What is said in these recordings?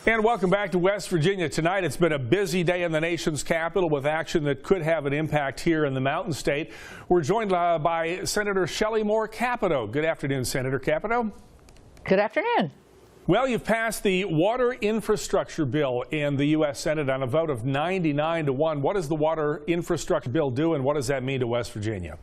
And welcome back to West Virginia. Tonight it's been a busy day in the nation's capital with action that could have an impact here in the Mountain State. We're joined by Senator Shelley Moore Capito. Good afternoon, Senator Capito. Good afternoon. Well, you've passed the water infrastructure bill in the U.S. Senate on a vote of 99-1. What does the water infrastructure bill do, and what does that mean to West Virginia?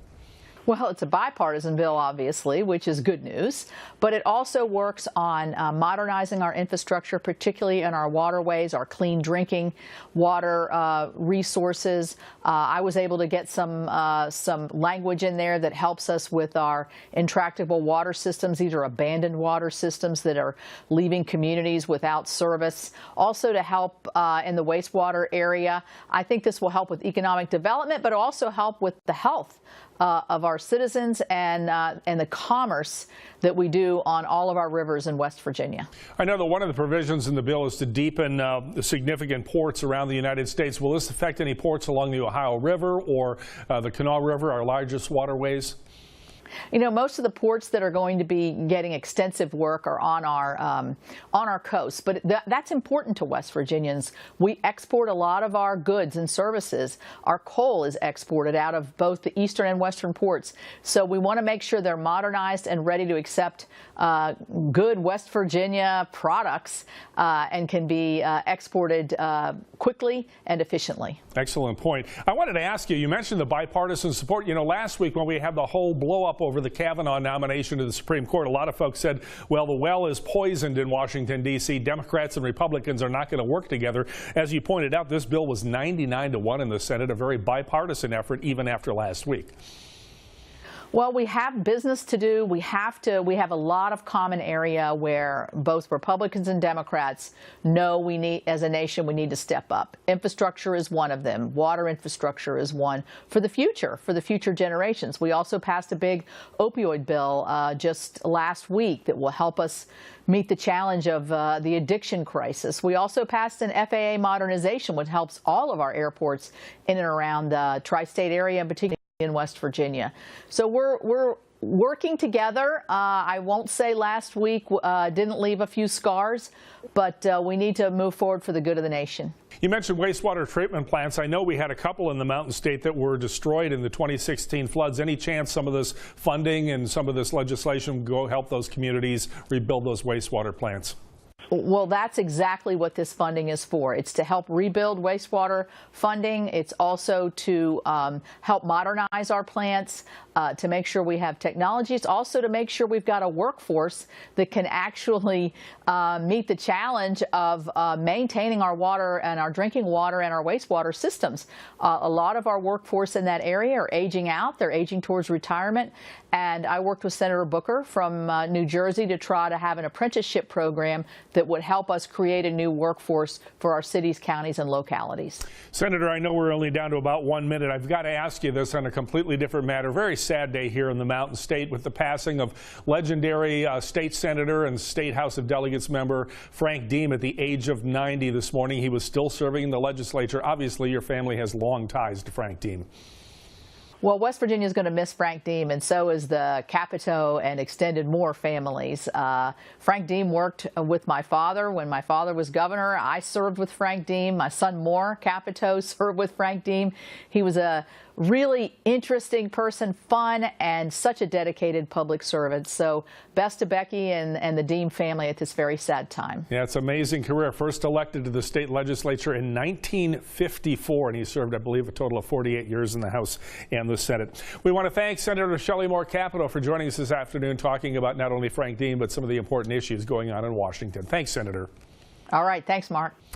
Well, it's a bipartisan bill, obviously, which is good news, but it also works on modernizing our infrastructure, particularly in our waterways, our clean drinking water resources. I was able to get some language in there that helps us with our intractable water systems. These are abandoned water systems that are leaving communities without service. Also to help in the wastewater area. I think this will help with economic development, but also help with the health of our citizens and the commerce that we do on all of our rivers in West Virginia. I know that one of the provisions in the bill is to deepen the significant ports around the United States. Will this affect any ports along the Ohio River or the Kanawha River, our largest waterways? You know, most of the ports that are going to be getting extensive work are on our coast, but that's important to West Virginians. We export a lot of our goods and services. Our coal is exported out of both the eastern and western ports, so we want to make sure they're modernized and ready to accept good West Virginia products and can be exported quickly and efficiently. Excellent point. I wanted to ask you, you mentioned the bipartisan support. You know, last week when we had the whole blow up over the Kavanaugh nomination to the Supreme Court, a lot of folks said, well, the well is poisoned in Washington, D.C. Democrats and Republicans are not going to work together. As you pointed out, this bill was 99-1 in the Senate, a very bipartisan effort even after last week. Well, we have business to do. We have a lot of common area where both Republicans and Democrats know we need, as a nation, we need to step up. Infrastructure is one of them. Water infrastructure is one for the future generations. We also passed a big opioid bill just last week that will help us meet the challenge of the addiction crisis. We also passed an FAA modernization, which helps all of our airports in and around the tri-state area, in particular in West Virginia. So we're working together. I won't say last week didn't leave a few scars, but we need to move forward for the good of the nation. You mentioned wastewater treatment plants. I know we had a couple in the Mountain State that were destroyed in the 2016 floods. Any chance some of this funding and some of this legislation go help those communities rebuild those wastewater plants? Well, that's exactly what this funding is for. It's to help rebuild wastewater funding. It's also to help modernize our plants, to make sure we have technology. It's also to make sure we've got a workforce that can actually meet the challenge of maintaining our water and our drinking water and our wastewater systems. A lot of our workforce in that area are aging out. They're aging towards retirement. And I worked with Senator Booker from New Jersey to try to have an apprenticeship program that would help us create a new workforce for our cities, counties, and localities. Senator, I know we're only down to about 1 minute. I've got to ask you this on a completely different matter. Very sad day here in the Mountain State with the passing of legendary state senator and State House of Delegates member Frank Deem at the age of 90 this morning. He was still serving in the legislature. Obviously, your family has long ties to Frank Deem. Well, West Virginia is going to miss Frank Deem, and so is the Capito and extended Moore families. Frank Deem worked with my father when my father was governor. I served with Frank Deem. My son Moore Capito served with Frank Deem. He was a really interesting person, fun, and such a dedicated public servant. So best to Becky and the Deem family at this very sad time. Yeah, it's an amazing career. First elected to the state legislature in 1954, and he served, I believe, a total of 48 years in the House and the Senate. We want to thank Senator Shelley Moore Capito for joining us this afternoon, talking about not only Frank Deem, but some of the important issues going on in Washington. Thanks, Senator. All right. Thanks, Mark.